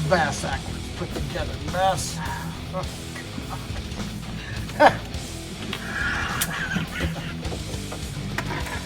bass backwards put together mess.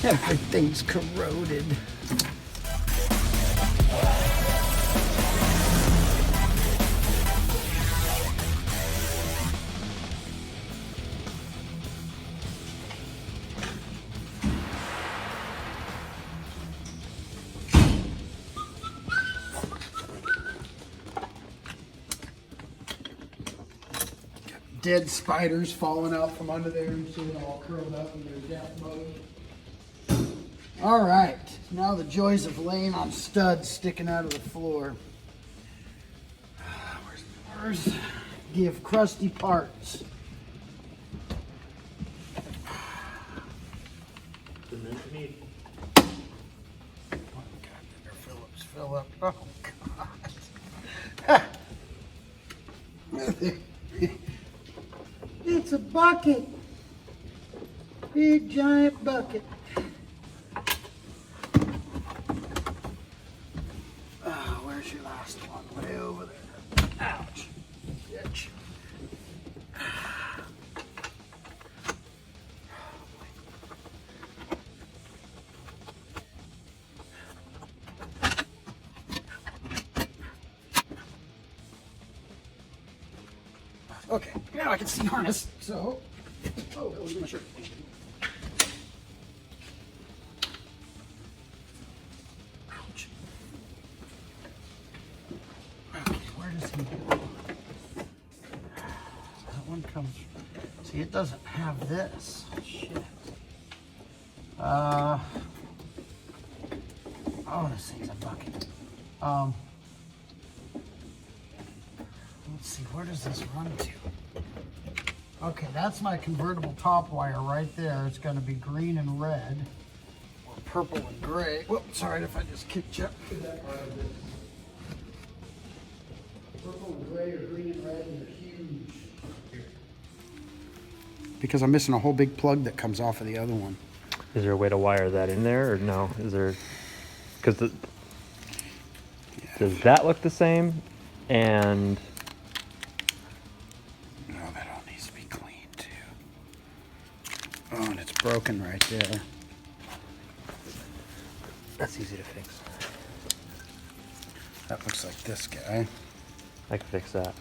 Everything's corroded. Dead spiders falling out from under there and shit, all curled up in their death mode. All right, now the joys of laying on studs sticking out of the floor. Where's the doors? Give crusty parts. The mint meat. Oh God, their Phillips fill up. Oh God. It's a bucket. Big giant bucket. Oh, where's your last one? Way over there. Ouch. Bitch. Okay, now I can see harness, so, oh, that was my shirt. Ouch. Okay, where does he go? That one comes, see, it doesn't have this. Shit. Oh, this thing's a bucket. Let's see, where does this run to? Okay, that's my convertible top wire right there. It's going to be green and red, or purple and gray. Whoops, sorry if I just kicked you up to that part of it. Purple and gray or green and red, and they're huge. Because I'm missing a whole big plug that comes off of the other one. Is there a way to wire that in there, or no? Is there? Because does that look the same? And oh, and it's broken right there. That's easy to fix. That looks like this guy. I can fix that.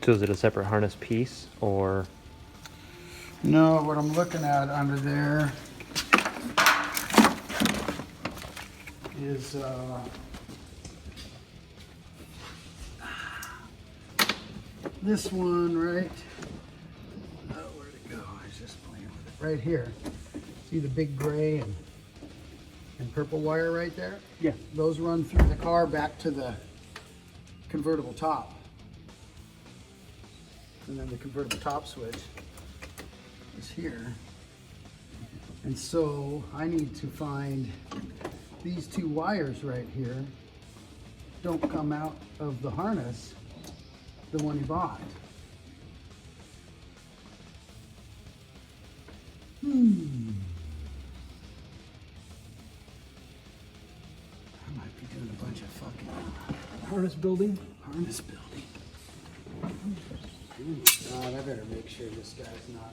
So is it a separate harness piece, or? No, what I'm looking at under there is this one, right? Oh, where'd it go? I was just playing with it. Right here. See the big gray and purple wire right there? Yeah. Those run through the car back to the convertible top. And then the convertible top switch is here. And so I need to find these two wires right here don't come out of the harness, the one he bought. I might be doing a bunch of fucking Harness building? harness building. God, I better make sure this guy's not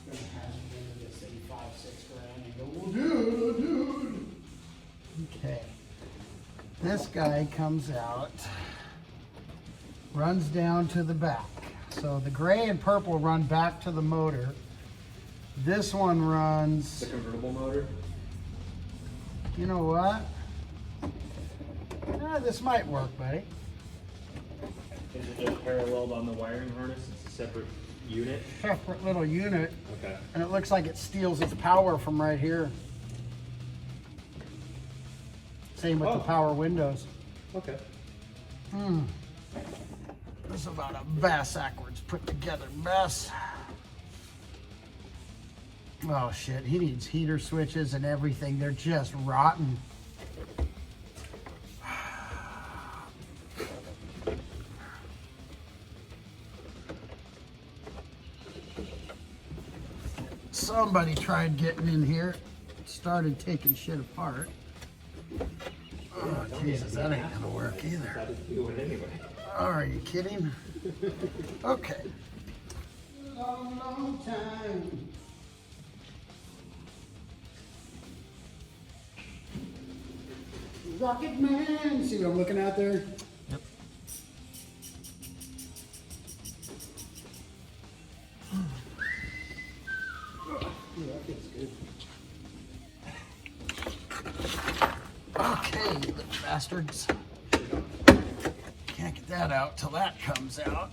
gonna have me into this thing 5-6 grand and go, well, dude. Okay. This guy comes out, runs down to the back. So the gray and purple run back to the motor. This one runs. The convertible motor? You know what? This might work, buddy. Is it just paralleled on the wiring harness? It's a separate unit? Separate little unit. Okay. And it looks like it steals its power from right here. Same with the power windows. Okay. This is about a bass backwards put together mess. Oh shit, he needs heater switches and everything. They're just rotten. Somebody tried getting in here started taking shit apart. Oh, Jesus, that ain't gonna work either. How did you do it anyway? Oh, are you kidding? Okay. Long, long time. Rocket Man. See what I'm looking at there? Yep. Yeah, that feels good. Okay, you little bastards. Can't get that out till that comes out.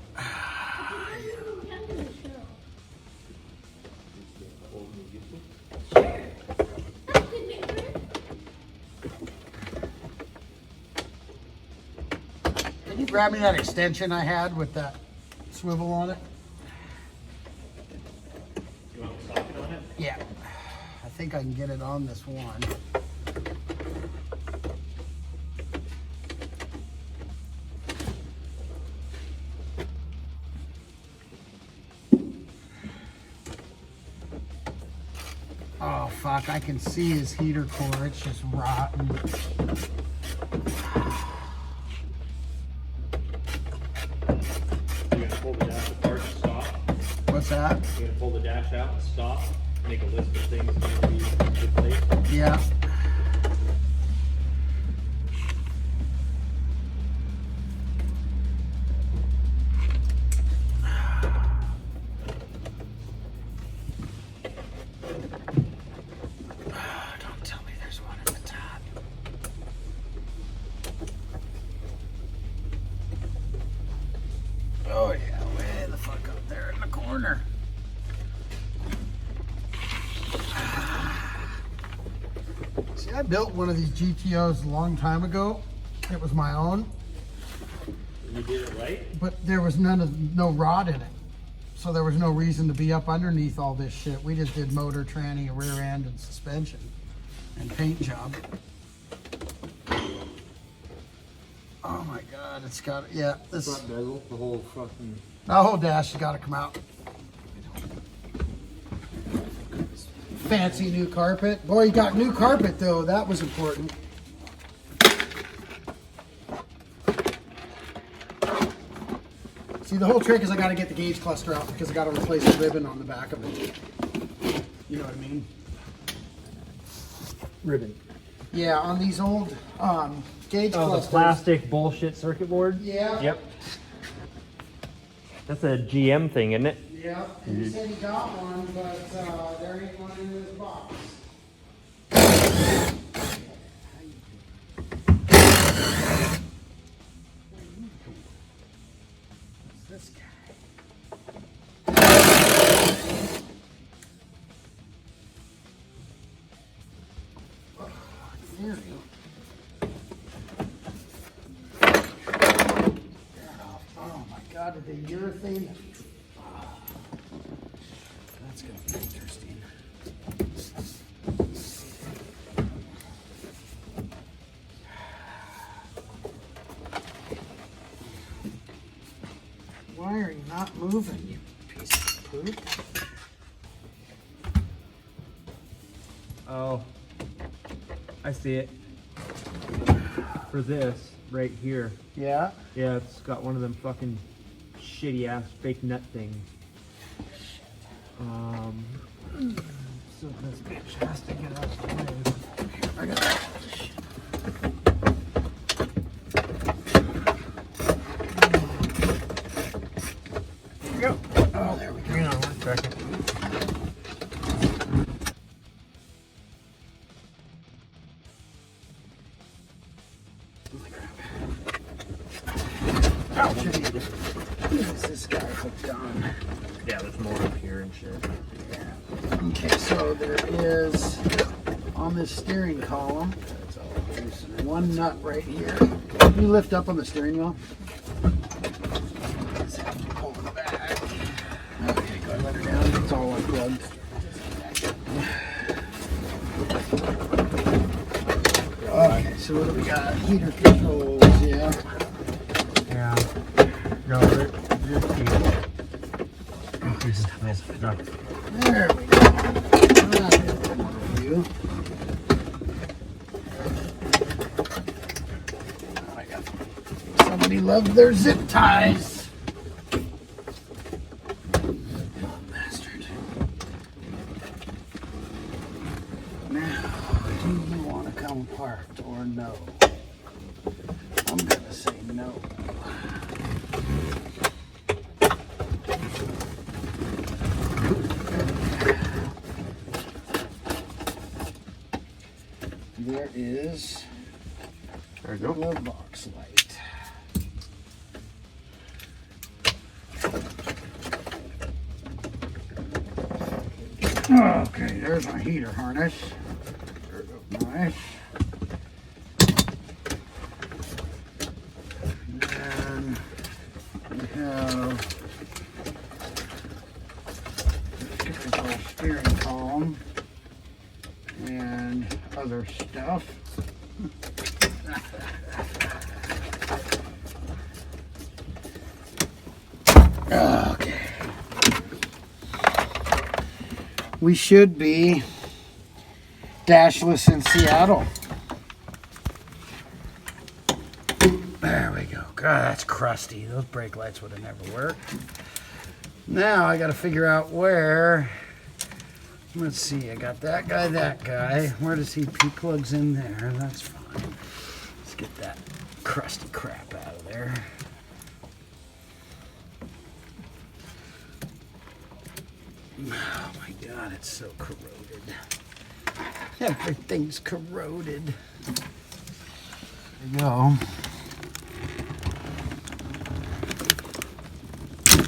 Can you grab me that extension I had with that swivel on it? You want to socket on it? Yeah. I think I can get it on this one. Oh fuck, I can see his heater core, it's just rotten. You're gonna pull the dash apart and stop. What's that? You're gonna pull the dash out and stop. Make a list of things that need to be replaced. Yeah. Don't tell me there's one at the top. Oh yeah, way the fuck up there in the corner. See, I built one of these GTOs a long time ago. It was my own, You did it right? but there was no rod in it. So there was no reason to be up underneath all this shit. We just did motor, tranny, rear end, and suspension, and paint job. Oh my God, it's got, yeah, this, Front bezel, the whole fucking. the whole dash has got to come out. Fancy new carpet. Boy, you got new carpet though, that was important. See, the whole trick is I got to get the gauge cluster out because I got to replace the ribbon on the back of it. You know what I mean? Ribbon. Yeah, on these old gauge Oh, the clusters. plastic bullshit circuit board? Yeah. Yep. That's a GM thing, isn't it? Yeah, and he said he got one, but there ain't one in his box. What's this guy? Oh, there you go. Oh my God, did they urethane? That's gonna be interesting. Why are you not moving, you piece of poop? Oh, I see it. For this, right here. Yeah. Yeah, it's got one of them fucking shitty ass fake nut things. So this bitch has to get out of the way. I got that. Here we go. Oh, there we go. Hang on 1 second. Is this guy hooked on? Yeah, there's more up here and shit. Okay, so there is on this steering column one nut right here. Can you lift up on the steering wheel? Pull it back. Okay, go ahead, let her down. It's all unplugged. Okay, so what do we got? Heater controls, yeah. Yeah. No, just There we go. you. I got somebody loved their zip ties. Oh, bastard. Now, do you want to come apart or no? I'm gonna say no. There is There you a go. glove box light. Okay, there's my heater harness. Nice. And we have the typical steering column and other stuff. Okay. We should be dashless in Seattle. There we go. God, that's crusty. Those brake lights would have never worked. Now I got to figure out where. Let's see. I got that guy, that guy. Where does he plugs in there? That's fine. Let's get that crusty crap out of there. Oh my God, it's so corroded. Everything's corroded. There you go.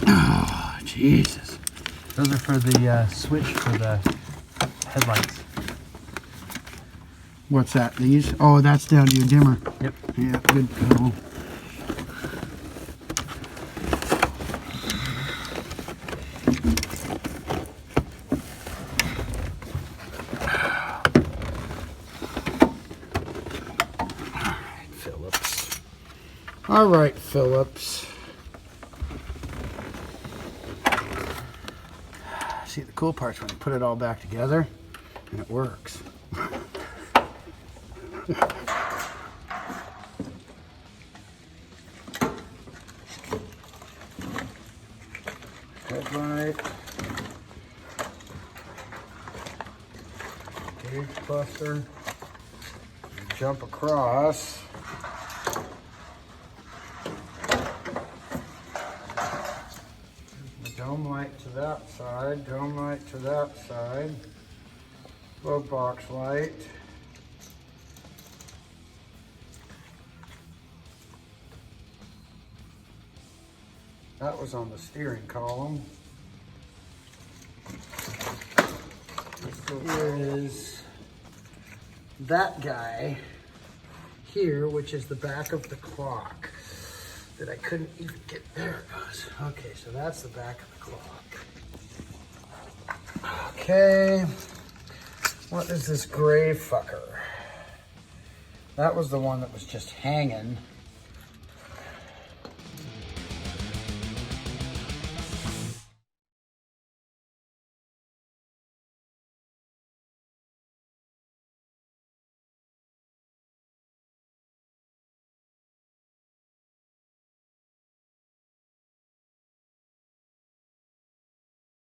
Oh, Jesus. Those are for the switch for the headlights. What's that? These? Oh, that's down to your dimmer. Yep. Yeah, good call. All right, Phillips. See, the cool part's when you put it all back together and it works. Headlight. Gauge cluster. Jump across. Dome light to that side, dome light to that side, glove box light. That was on the steering column. Here is that guy here, which is the back of the clock. That I couldn't even get. There it goes. Okay, so that's the back of the clock. Okay. What is this gray fucker? That was the one that was just hanging.